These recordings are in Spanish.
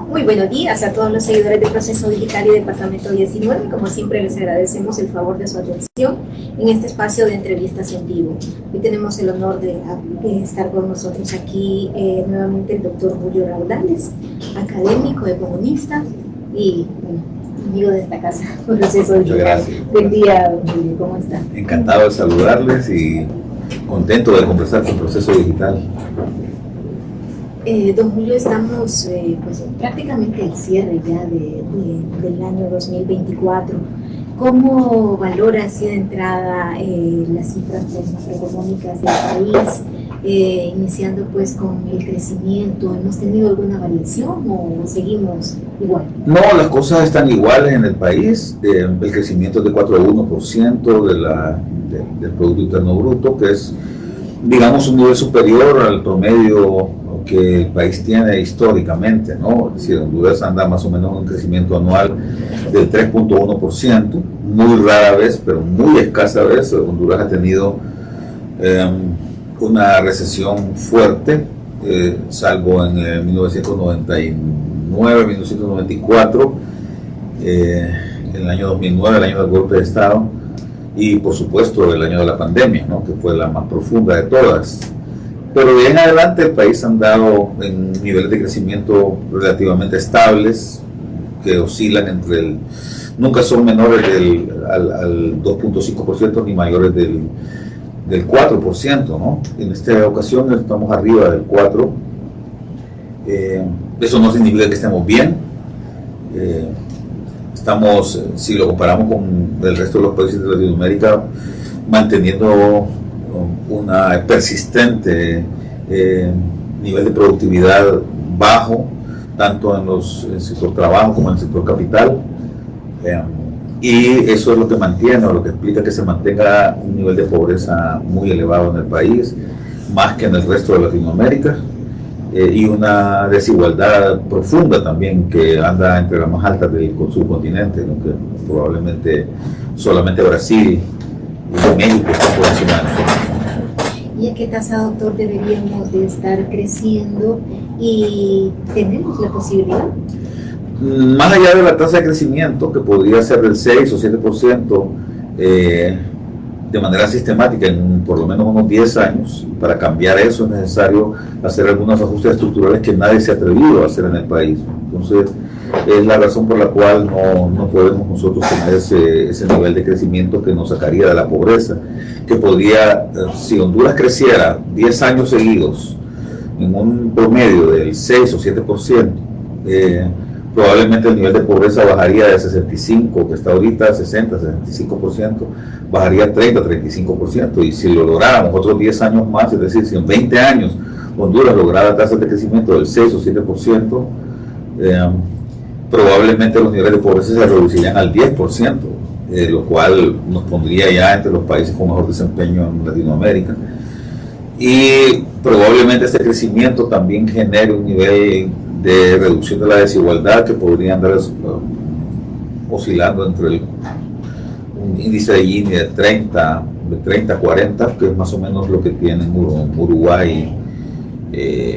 Muy buenos días a todos los seguidores de Proceso Digital y Departamento 19. Como siempre, les agradecemos el favor de su atención en este espacio de entrevistas en vivo. Hoy tenemos el honor de estar con nosotros aquí nuevamente el doctor Julio Raudales, académico, economista y amigo de esta casa, Proceso Digital. Muchas gracias. Buen día, don Julio, ¿cómo está? Encantado de saludarles y contento de conversar con Proceso Digital. Don Julio, estamos pues, prácticamente al cierre ya del año 2024. ¿Cómo valora así de entrada las cifras macroeconómicas del país, iniciando pues con el crecimiento? ¿Hemos tenido alguna variación o seguimos igual? No, las cosas están iguales en el país. El crecimiento es de 4,1% del Producto Interno Bruto, que es, digamos, un nivel superior al promedio que el país tiene históricamente, ¿no? Es decir, Honduras anda más o menos en un crecimiento anual del 3,1%, muy rara vez, pero muy escasa vez, Honduras ha tenido una recesión fuerte, salvo en 1999, 1994, el año 2009, el año del golpe de Estado, y por supuesto el año de la pandemia, ¿no? Que fue la más profunda de todas. Pero de ahí en adelante el país ha andado en niveles de crecimiento relativamente estables, que oscilan entre nunca son menores al 2,5% ni mayores del 4%, ¿no? En esta ocasión estamos arriba del 4%. Eso no significa que estemos bien. Estamos, si lo comparamos con el resto de los países de Latinoamérica, manteniendo una persistente nivel de productividad bajo, tanto en el sector trabajo como en el sector capital, y eso es lo que mantiene o lo que explica que se mantenga un nivel de pobreza muy elevado en el país, más que en el resto de Latinoamérica, y una desigualdad profunda también que anda entre las más altas del subcontinente, ¿no? Que probablemente solamente Brasil y México están por encima de nosotros. ¿Y a qué tasa, doctor, deberíamos de estar creciendo y tenemos la posibilidad? Más allá de la tasa de crecimiento, que podría ser del 6 o 7%, de manera sistemática en por lo menos unos 10 años, para cambiar eso es necesario hacer algunos ajustes estructurales que nadie se ha atrevido a hacer en el país. Entonces, es la razón por la cual no podemos nosotros tener ese nivel de crecimiento que nos sacaría de la pobreza, que podría, si Honduras creciera 10 años seguidos en un promedio del 6 o 7%, probablemente el nivel de pobreza bajaría de 65, que está ahorita 60, 65%, bajaría a 30, 35%, y si lo lográramos otros 10 años más, es decir, si en 20 años Honduras lograra tasas de crecimiento del 6 o 7%, probablemente los niveles de pobreza se reducirían al 10%, lo cual nos pondría ya entre los países con mejor desempeño en Latinoamérica. Y probablemente este crecimiento también genere un nivel de reducción de la desigualdad que podría andar oscilando entre un índice de Gini de 30 a 40, que es más o menos lo que tienen Uruguay,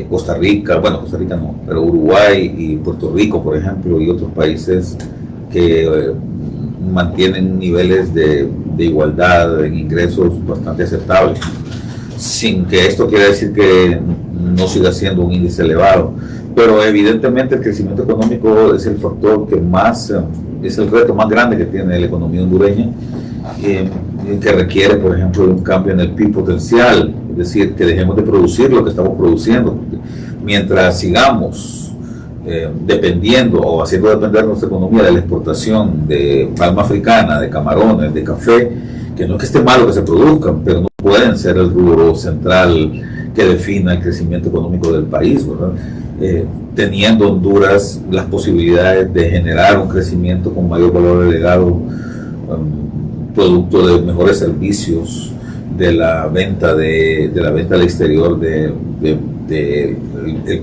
Costa Rica, bueno, Costa Rica no, pero Uruguay y Puerto Rico, por ejemplo, y otros países que mantienen niveles de igualdad en ingresos bastante aceptables, sin que esto quiera decir que no siga siendo un índice elevado. Pero evidentemente el crecimiento económico es el factor que más, es el reto más grande que tiene la economía hondureña, que requiere, por ejemplo, de un cambio en el PIB potencial, es decir, que dejemos de producir lo que estamos produciendo. Mientras sigamos dependiendo o haciendo depender nuestra economía de la exportación de palma africana, de camarones, de café, que no es que esté malo que se produzcan, pero no pueden ser el rubro central que defina el crecimiento económico del país, ¿verdad? Teniendo Honduras las posibilidades de generar un crecimiento con mayor valor agregado, producto de mejores servicios, de la venta al exterior, del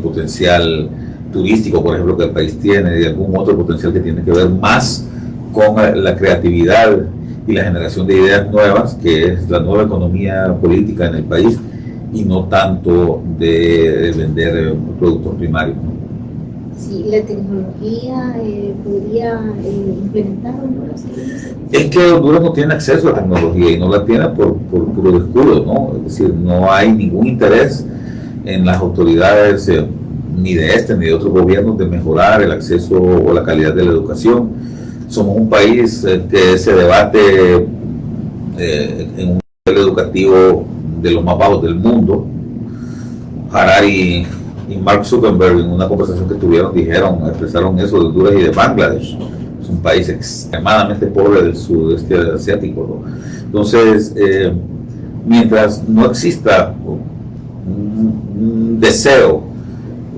potencial turístico, por ejemplo, que el país tiene, de algún otro potencial que tiene que ver más con la creatividad y la generación de ideas nuevas, que es la nueva economía política en el país, y no tanto de vender productos primarios, ¿no? Sí, la tecnología podría implementar Honduras. Es que Honduras no tiene acceso a la tecnología y no la tiene por puro descuido, ¿no? Es decir, no hay ningún interés en las autoridades ni de este ni de otros gobiernos de mejorar el acceso o la calidad de la educación. Somos un país que se debate en un nivel educativo de los más bajos del mundo. Harari y Mark Zuckerberg en una conversación que tuvieron expresaron eso de Honduras y de Bangladesh. Es un país extremadamente pobre del sudeste asiático, ¿no? Entonces, mientras no exista un deseo,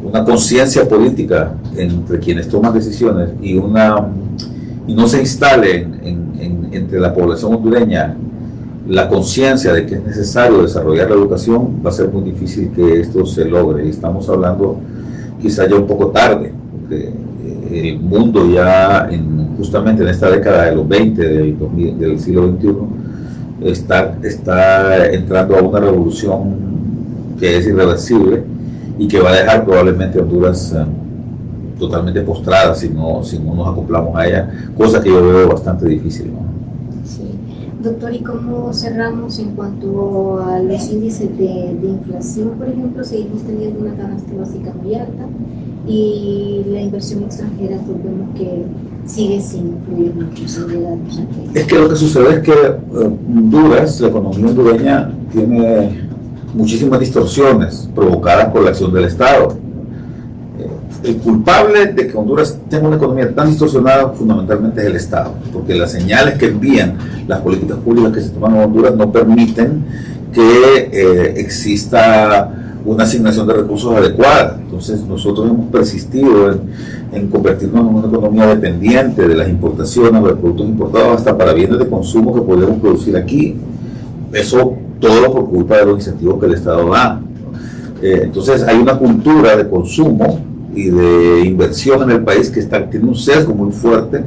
una conciencia política entre quienes toman decisiones y no se instale entre la población hondureña la conciencia de que es necesario desarrollar la educación, va a ser muy difícil que esto se logre. Y estamos hablando quizá ya un poco tarde, porque el mundo ya justamente en esta década de los 20 del siglo XXI está entrando a una revolución que es irreversible y que va a dejar probablemente Honduras totalmente postrada si no nos acoplamos a ella, cosa que yo veo bastante difícil, ¿no? Doctor, ¿y cómo cerramos en cuanto a los índices de inflación? Por ejemplo, seguimos teniendo una canasta básica muy alta y la inversión extranjera, pues vemos que sigue sin influir mucho sobre la extranjera. Es que lo que sucede es que Honduras, la economía hondureña, tiene muchísimas distorsiones provocadas por la acción del Estado. El culpable de que Honduras tenga una economía tan distorsionada fundamentalmente es el Estado, porque las señales que envían las políticas públicas que se toman en Honduras no permiten que exista una asignación de recursos adecuada. Entonces nosotros hemos persistido en convertirnos en una economía dependiente de las importaciones, de los productos importados, hasta para bienes de consumo que podemos producir aquí. Eso todo por culpa de los incentivos que el Estado da. Entonces hay una cultura de consumo y de inversión en el país que tiene un sesgo muy fuerte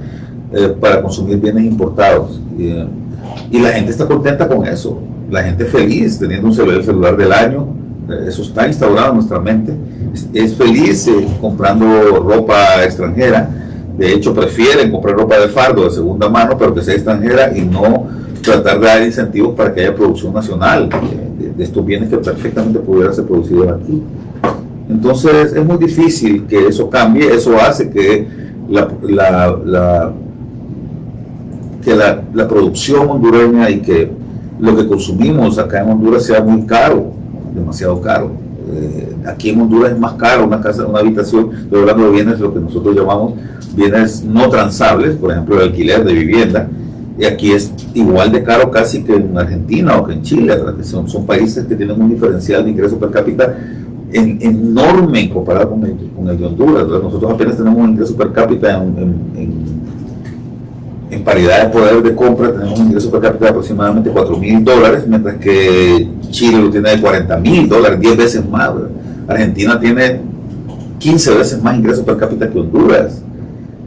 para consumir bienes importados. Y la gente está contenta con eso. La gente feliz teniendo el celular del año. Eso está instaurado en nuestra mente. Es feliz comprando ropa extranjera. De hecho, prefieren comprar ropa de fardo de segunda mano, pero que sea extranjera, y no tratar de dar incentivos para que haya producción nacional de estos bienes que perfectamente pudieran ser producidos aquí. Entonces es muy difícil que eso cambie. Eso hace que la producción hondureña y que lo que consumimos acá en Honduras sea muy caro, demasiado caro. Aquí en Honduras es más caro una habitación, estoy hablando de bienes, lo que nosotros llamamos bienes no transables, por ejemplo el alquiler de vivienda, y aquí es igual de caro casi que en Argentina o que en Chile, que son países que tienen un diferencial de ingreso per cápita enorme comparado con el de Honduras, ¿verdad? Nosotros apenas tenemos un ingreso per cápita en paridad de poder de compra, tenemos un ingreso per cápita de aproximadamente $4,000, mientras que Chile lo tiene de $40,000, 10 veces más, ¿verdad? Argentina tiene 15 veces más ingresos per cápita que Honduras,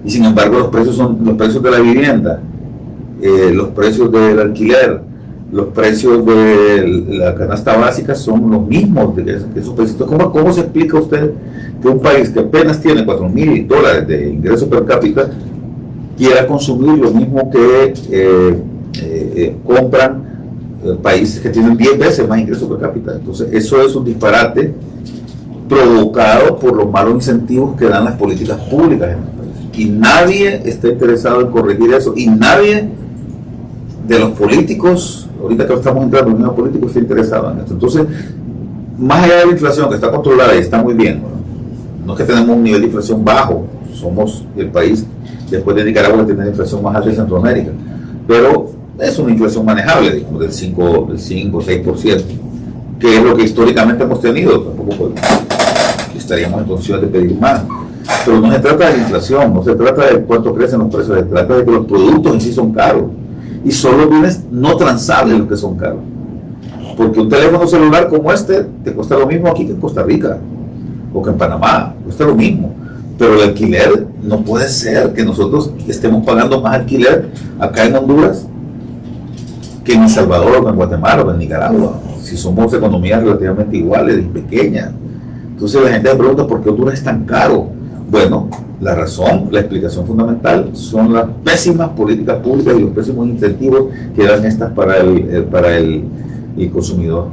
y sin embargo los precios son los precios de la vivienda, los precios del alquiler, los precios de la canasta básica son los mismos que esos precios. ¿Cómo se explica usted que un país que apenas tiene $4,000 de ingreso per cápita quiera consumir lo mismo que compran países que tienen 10 veces más ingreso per cápita? Entonces eso es un disparate provocado por los malos incentivos que dan las políticas públicas en el país, y nadie está interesado en corregir eso, y nadie de los políticos, ahorita que estamos entrando en un nuevo político, está interesado en esto. Entonces, más allá de la inflación que está controlada y está muy bien, no es que tenemos un nivel de inflación bajo, somos el país después de Nicaragua que tiene la inflación más alta de Centroamérica, pero es una inflación manejable, digamos, del 5 o 6%, que es lo que históricamente hemos tenido. Tampoco estaríamos en condiciones de pedir más. Pero no se trata de la inflación, no se trata de cuánto crecen los precios, se trata de que los productos en sí son caros, y son los bienes no transables los que son caros. Porque un teléfono celular como este te cuesta lo mismo aquí que en Costa Rica o que en Panamá, cuesta lo mismo. Pero el alquiler, no puede ser que nosotros estemos pagando más alquiler acá en Honduras que en El Salvador o en Guatemala o en Nicaragua, si somos economías relativamente iguales y pequeñas. Entonces la gente me pregunta por qué Honduras es tan caro. Bueno, la razón, la explicación fundamental son las pésimas políticas públicas y los pésimos incentivos que dan estas para el consumidor.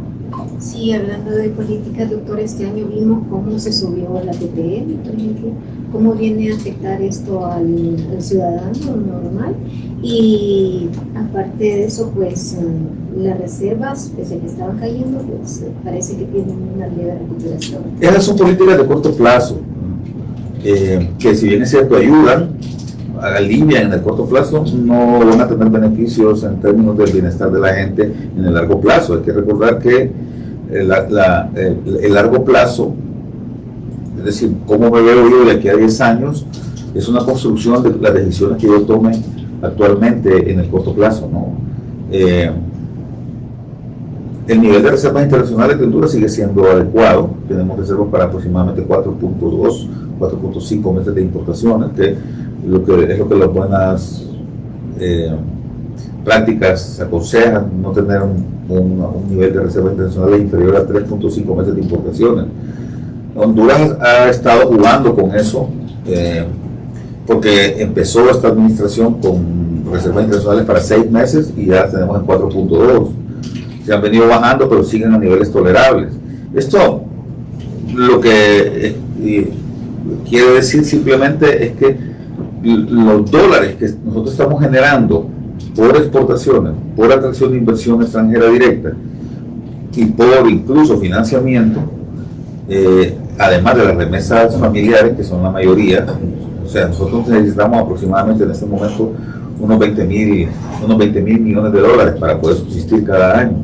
Sí, hablando de políticas, doctor, este año vimos cómo se subió la PPM, por ejemplo, cómo viene a afectar esto al ciudadano normal. Y aparte de eso, pues las reservas, pese a que estaban cayendo, pues parece que tienen una leve recuperación. Esas son políticas de corto plazo, que si bien es cierto ayudan, alivian en el corto plazo, no van a tener beneficios en términos del bienestar de la gente en el largo plazo. Hay que recordar que el largo plazo, es decir, cómo me veo yo de aquí a 10 años, es una construcción de las decisiones que yo tome actualmente en el corto plazo, ¿no? El nivel de reservas internacionales de Honduras sigue siendo adecuado. Tenemos reservas para aproximadamente 4.2, 4.5 meses de importaciones, que es lo que las buenas prácticas aconsejan, no tener un nivel de reservas internacionales inferior a 3.5 meses de importaciones. Honduras ha estado jugando con eso, porque empezó esta administración con reservas internacionales para 6 meses y ya tenemos en 4.2. Se han venido bajando, pero siguen a niveles tolerables. Esto lo que quiere decir simplemente es que los dólares que nosotros estamos generando por exportaciones, por atracción de inversión extranjera directa y por incluso financiamiento, además de las remesas familiares, que son la mayoría, o sea, nosotros necesitamos aproximadamente en este momento unos 20 mil millones de dólares para poder subsistir cada año,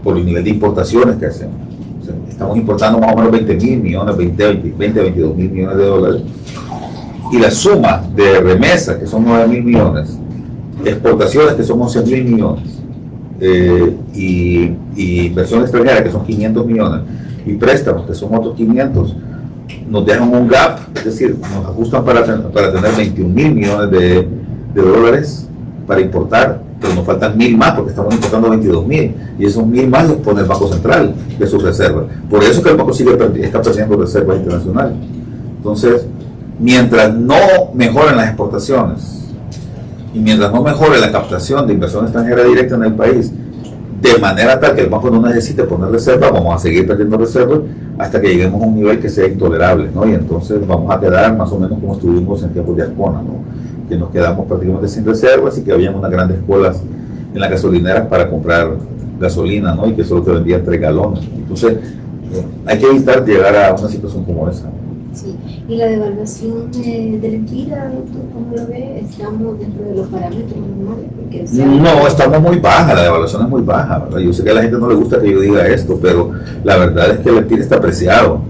por el nivel de importaciones que hacemos. O sea, estamos importando más o menos 20 mil millones, 20 a 22 mil millones de dólares, y la suma de remesas, que son 9 mil millones, exportaciones, que son 11 mil millones, y inversión extranjera, que son 500 millones, y préstamos, que son otros 500, nos dejan un gap, es decir, nos ajustan para tener 21 mil millones de dólares para importar, pero nos faltan 1.000 más porque estamos importando 22 mil, y esos 1.000 más los pone el Banco Central de sus reservas. Por eso que el banco está perdiendo reservas internacionales. Entonces, mientras no mejoren las exportaciones y mientras no mejore la captación de inversión extranjera directa en el país, de manera tal que el banco no necesite poner reservas, vamos a seguir perdiendo reservas hasta que lleguemos a un nivel que sea intolerable, ¿no? Y entonces vamos a quedar más o menos como estuvimos en tiempos de Ascona, ¿no? Que nos quedamos prácticamente sin reservas y que había unas grandes colas en las gasolineras para comprar gasolina, ¿no? Y que solo te vendían 3 galones. Entonces, hay que evitar llegar a una situación como esa. Sí, y la devaluación de la lempira, doctor, ¿cómo lo ve? ¿Estamos dentro de los parámetros normales? No, estamos muy baja, la devaluación es muy baja, ¿verdad? Yo sé que a la gente no le gusta que yo diga esto, pero la verdad es que el lempira está apreciado,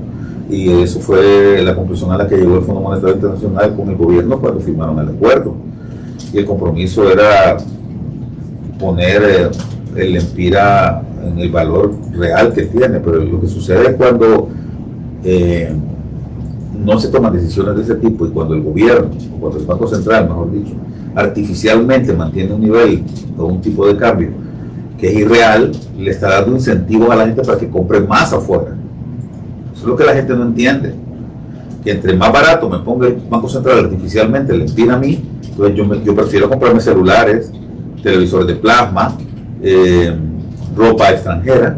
y eso fue la conclusión a la que llegó el Fondo Monetario Internacional con el gobierno cuando firmaron el acuerdo, y el compromiso era poner el lempira en el valor real que tiene, pero lo que sucede es cuando no se toman decisiones de ese tipo, y cuando el gobierno, o cuando el Banco Central, mejor dicho, artificialmente mantiene un nivel o un tipo de cambio que es irreal, le está dando incentivos a la gente para que compre más afuera. Eso es lo que la gente no entiende, que entre más barato me ponga el Banco Central artificialmente, le impide a mí, entonces yo prefiero comprarme celulares, televisores de plasma, ropa extranjera,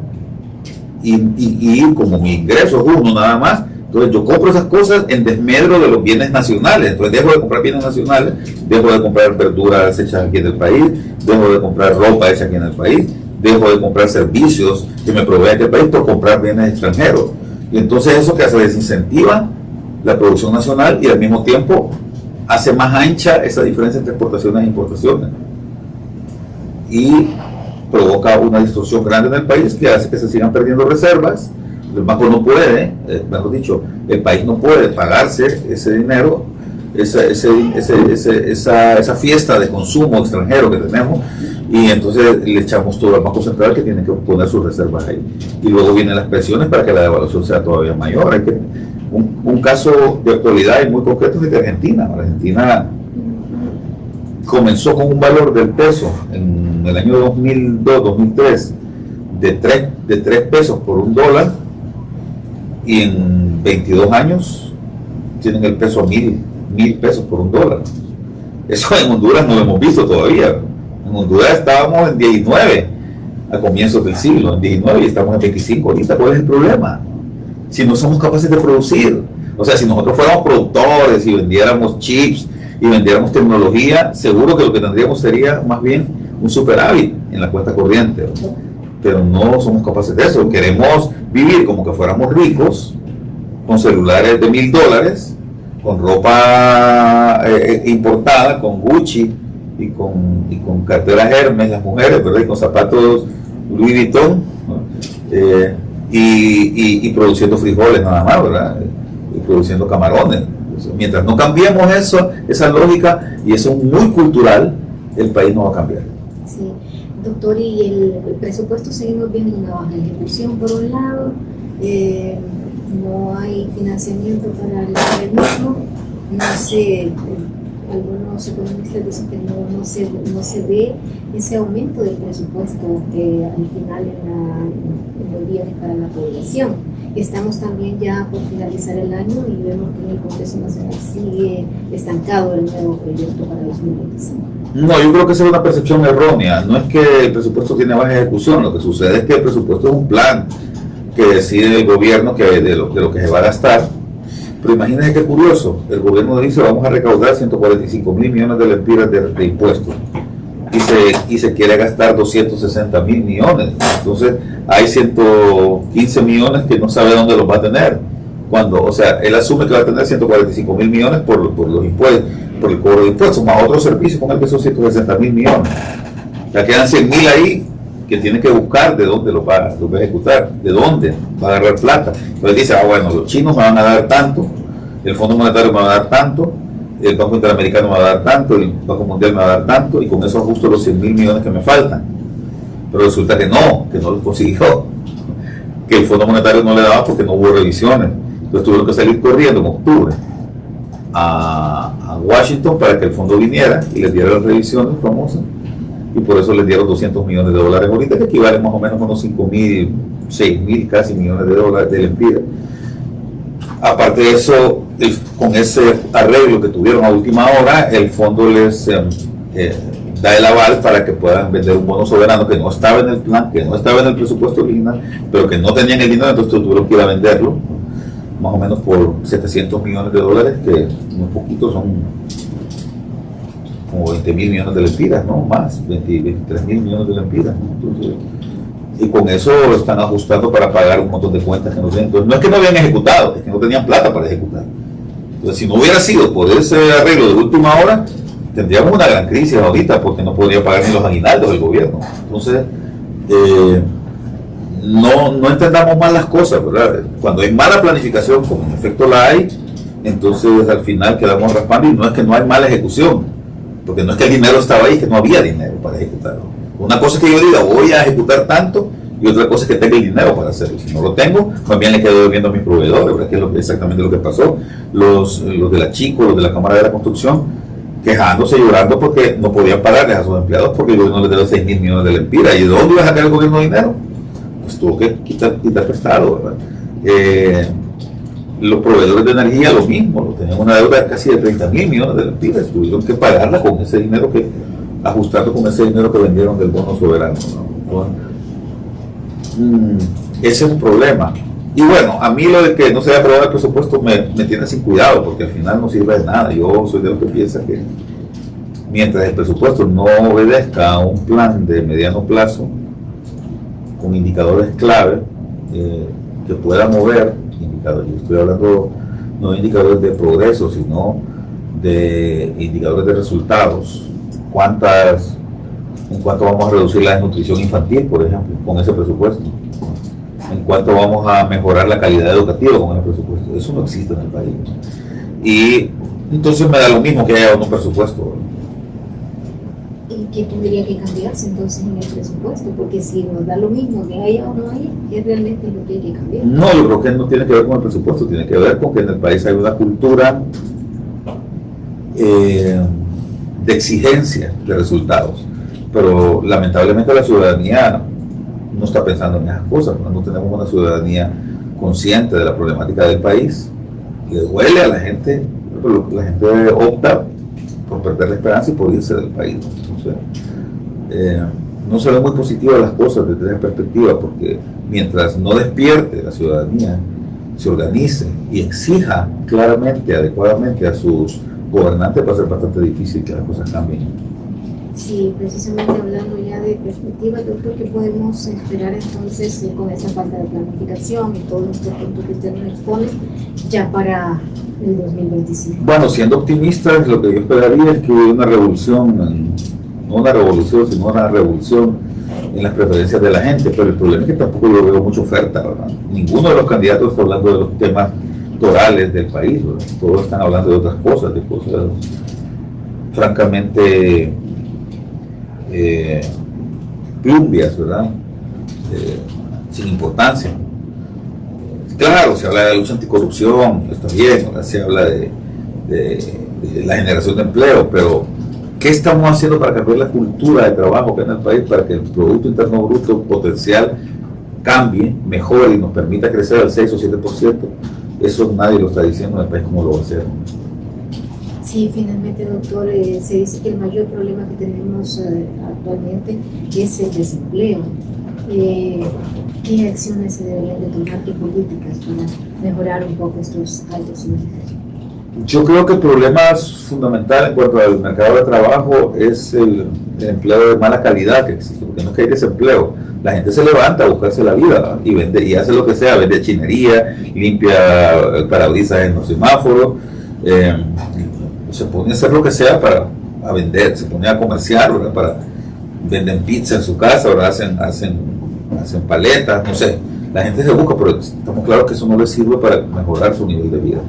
y como mi ingreso es uno nada más, entonces yo compro esas cosas en desmedro de los bienes nacionales. Entonces dejo de comprar bienes nacionales, dejo de comprar verduras hechas aquí en el país, dejo de comprar ropa hecha aquí en el país, dejo de comprar servicios que me provee aquel país por comprar bienes extranjeros. Y entonces eso que hace desincentiva la producción nacional y al mismo tiempo hace más ancha esa diferencia entre exportaciones e importaciones. Y provoca una distorsión grande en el país que hace que se sigan perdiendo reservas. El banco no puede, mejor dicho, el país no puede pagarse ese dinero, esa fiesta de consumo extranjero que tenemos, y entonces le echamos todo al Banco Central, que tiene que poner sus reservas ahí. Y luego vienen las presiones para que la devaluación sea todavía mayor. Hay que, un caso de actualidad y muy concreto es de Argentina. Argentina comenzó con un valor del peso en el año 2002-2003 de 3 pesos por $1, y en 22 años tienen el peso a 1.000 pesos por $1. Eso en Honduras no lo hemos visto todavía. En Honduras estábamos en 19 a comienzos del siglo, en 19, y estamos en 25 ahorita. ¿Cuál es el problema? Si no somos capaces de producir. O sea, si nosotros fuéramos productores y vendiéramos chips y vendiéramos tecnología, seguro que lo que tendríamos sería más bien un superávit en la cuenta corriente. Pero no somos capaces de eso. Queremos vivir como que fuéramos ricos, con celulares de $1.000, con ropa importada, con Gucci y con carteras Hermes, las mujeres, ¿verdad? Y con zapatos Louis Vuitton, ¿no? Y produciendo frijoles nada más, ¿verdad? Y produciendo camarones. Mientras no cambiemos eso, esa lógica, y eso es muy cultural, el país no va a cambiar. Sí, doctor, y el presupuesto seguimos viendo una baja ejecución por un lado, no hay financiamiento para el mismo, no sé, algunos economistas dicen que no se ve ese aumento del presupuesto al final en los bienes para la población. Estamos también ya por finalizar el año y vemos que en el Congreso Nacional sigue estancado el nuevo proyecto para 2025. No, yo creo que esa es una percepción errónea. No es que el presupuesto tiene baja ejecución, lo que sucede es que el presupuesto es un plan que decide el gobierno de lo que se va a gastar. Pero imagínense qué curioso, el gobierno dice vamos a recaudar 145.000 millones de lempiras de impuestos y se quiere gastar 260.000 millones. Entonces hay 115 millones que no sabe dónde los va a tener. O sea, él asume que va a tener 145.000 millones por los impuestos, por el cobro de impuestos, más otros servicios con el que son 160.000 millones. Ya quedan 100.000 ahí que tiene que buscar de dónde los va a ejecutar, de dónde va a agarrar plata. Entonces dice, bueno, los chinos me van a dar tanto, el Fondo Monetario me va a dar tanto, el Banco Interamericano me va a dar tanto, el Banco Mundial me va a dar tanto, y con eso ajusto los 100.000 millones que me faltan. Pero resulta que no los consiguió, que el Fondo Monetario no le daba porque no hubo revisiones. Entonces tuvieron que salir corriendo en octubre a Washington para que el fondo viniera y les diera las revisiones famosas, y por eso les dieron $200 millones ahorita, que equivalen más o menos a unos 5.000, 6.000 casi millones de dólares de lempiras. Aparte de eso, con ese arreglo que tuvieron a última hora, el fondo les da el aval para que puedan vender un bono soberano que no estaba en el plan, que no estaba en el presupuesto original, pero que no tenían el dinero, entonces tuvieron que ir a venderlo, más o menos por $700 millones, que un poquito son como 20.000 millones de lempiras, ¿no? Más, 23.000 millones de lempiras, ¿no? Entonces, y con eso están ajustando para pagar un montón de cuentas que no tienen. Entonces, no es que no habían ejecutado, es que no tenían plata para ejecutar. Entonces, si no hubiera sido por ese arreglo de última hora, tendríamos una gran crisis ahorita, porque no podría pagar ni los aguinaldos del gobierno. Entonces, no entendamos mal las cosas, ¿verdad? Cuando hay mala planificación, como en efecto la hay, entonces al final quedamos raspando, y no es que no hay mala ejecución, porque no es que el dinero estaba ahí, es que no había dinero para ejecutarlo. Una cosa es que yo diga voy a ejecutar tanto, y otra cosa es que tenga el dinero para hacerlo. Si no lo tengo, también le quedo debiendo a mis proveedores, ¿verdad? Que es exactamente lo que pasó. Los de la Chico, los de la Cámara de la Construcción, quejándose, llorando porque no podían pagarles a sus empleados porque el gobierno les dio 6.000 millones de lempiras. ¿Y de dónde iba a sacar el gobierno dinero? Pues tuvo que quitar prestado, ¿verdad? Los proveedores de energía lo mismo, tenían una deuda casi de 30.000 millones de lempiras, tuvieron que pagarla con ese dinero ajustando con ese dinero que vendieron del bono soberano, ¿no? Ese es un problema. Y bueno, a mí lo de que no se haya aprobado el presupuesto me tiene sin cuidado, porque al final no sirve de nada. Yo soy de los que piensa que mientras el presupuesto no obedezca a un plan de mediano plazo con indicadores clave que puedan mover indicadores, yo estoy hablando no de indicadores de progreso, sino de indicadores de resultados. ¿En cuánto vamos a reducir la desnutrición infantil, por ejemplo, con ese presupuesto? ¿En cuánto vamos a mejorar la calidad educativa con ese presupuesto? Eso no existe en el país. Y entonces me da lo mismo que haya un presupuesto. ¿Y qué tendría que cambiarse entonces en el presupuesto? Porque si nos da lo mismo que haya o no haya, ¿qué realmente es lo que hay que cambiar? No, yo creo que no tiene que ver con el presupuesto, tiene que ver con que en el país hay una cultura de exigencia de resultados, pero lamentablemente la ciudadanía no está pensando en esas cosas, no tenemos una ciudadanía consciente de la problemática del país le duele a la gente, pero la gente opta por perder la esperanza y por irse del país. Entonces, no se ven muy positivas las cosas desde esa perspectiva, porque mientras no despierte la ciudadanía, se organice y exija claramente, adecuadamente a sus gobernantes, va a ser bastante difícil que las cosas cambien. Sí, precisamente hablando ya de perspectiva, doctor, ¿qué podemos esperar entonces con esa falta de planificación y todo este punto que usted nos expone ya para el 2025? Bueno, siendo optimistas, lo que yo esperaría es que hubiera una revolución, no una revolución, sino una revolución en las preferencias de la gente, pero el problema es que tampoco yo veo mucha oferta, ¿verdad? Ninguno de los candidatos está hablando de los temas torales del país, ¿verdad? Todos están hablando de otras cosas, de cosas francamente plumbias, ¿verdad? Sin importancia. Claro, se habla de la lucha anticorrupción, está bien, ¿verdad? Se habla de la generación de empleo, pero ¿qué estamos haciendo para cambiar la cultura de trabajo que hay en el país, para que el Producto Interno Bruto potencial cambie, mejore y nos permita crecer al 6 o 7%? Eso nadie lo está diciendo en el país cómo lo va a hacer. Sí, finalmente, doctor, se dice que el mayor problema que tenemos actualmente es el desempleo. ¿Qué acciones se deberían de tomar, qué políticas para mejorar un poco estos altos índices? Yo creo que el problema fundamental en cuanto al mercado de trabajo es el empleo de mala calidad que existe, porque no es que hay desempleo. La gente se levanta a buscarse la vida, ¿no? Y vende y hace lo que sea, vende chinería, limpia parabrisas en los semáforos, se pone a hacer lo que sea para a vender, se pone a comerciar, ¿verdad? Venden pizza en su casa, ¿verdad? Hacen paletas, no sé. La gente se busca, pero estamos claros que eso no les sirve para mejorar su nivel de vida.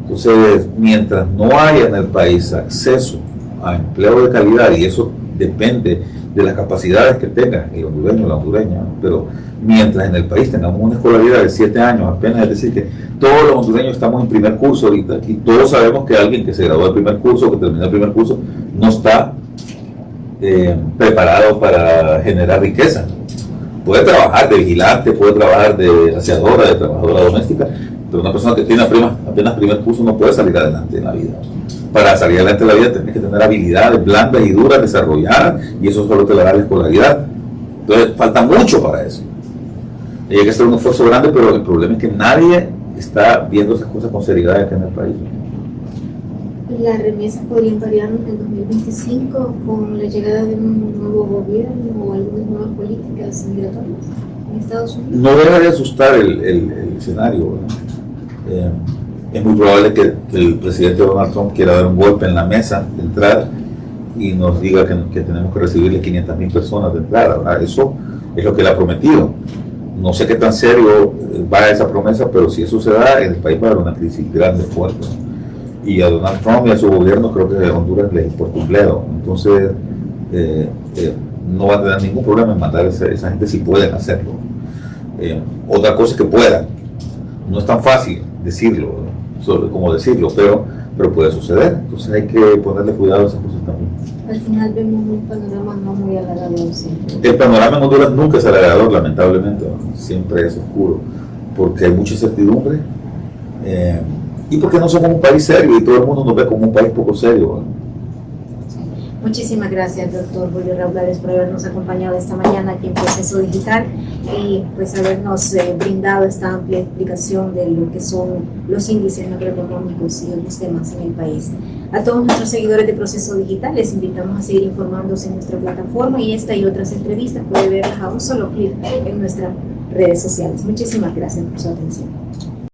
Entonces, mientras no haya en el país acceso a empleo de calidad, y eso depende de las capacidades que tenga el hondureño o la hondureña, pero mientras en el país tengamos una escolaridad de 7 años apenas, es decir, que todos los hondureños estamos en primer curso ahorita, y todos sabemos que alguien que se graduó del primer curso, que terminó el primer curso, no está preparado para generar riqueza. Puede trabajar de vigilante, puede trabajar de aseadora, de trabajadora doméstica, pero una persona que tiene apenas primer curso no puede salir adelante en la vida. Para salir adelante en la vida tienes que tener habilidades blandas y duras desarrolladas, y eso solo te la da la escolaridad. Entonces falta mucho para eso. Y hay que hacer un esfuerzo grande, pero el problema es que nadie está viendo esas cosas con seriedad acá en el país. ¿Las remesas podrían variar en 2025 con la llegada de un nuevo gobierno o algunas nuevas políticas migratorias en Estados Unidos? No deja de asustar el escenario, ¿verdad? Es muy probable que el presidente Donald Trump quiera dar un golpe en la mesa de entrada y nos diga que tenemos que recibirle 500,000 personas de entrada, ¿verdad? Eso es lo que le ha prometido. No sé qué tan serio va esa promesa, pero si eso se da, en el país va a haber una crisis grande, fuerte. Y a Donald Trump y a su gobierno creo que a Honduras les importa un bledo. Entonces, no van a tener ningún problema en mandar a esa gente si pueden hacerlo. Otra cosa es que puedan. No es tan fácil decirlo, como decirlo, pero puede suceder. Entonces hay que ponerle cuidado a esas cosas también. Al final vemos un panorama no muy halagador. ¿Sí? El panorama en Honduras nunca es halagador, lamentablemente, ¿no? Siempre es oscuro, porque hay mucha incertidumbre y porque no somos un país serio y todo el mundo nos ve como un país poco serio, ¿no? Muchísimas gracias, doctor Julio Raudales, por habernos acompañado esta mañana aquí en Proceso Digital y pues habernos brindado esta amplia explicación de lo que son los índices macroeconómicos y los temas en el país. A todos nuestros seguidores de Proceso Digital les invitamos a seguir informándose en nuestra plataforma, y esta y otras entrevistas puede verlas a un solo clic en nuestras redes sociales. Muchísimas gracias por su atención.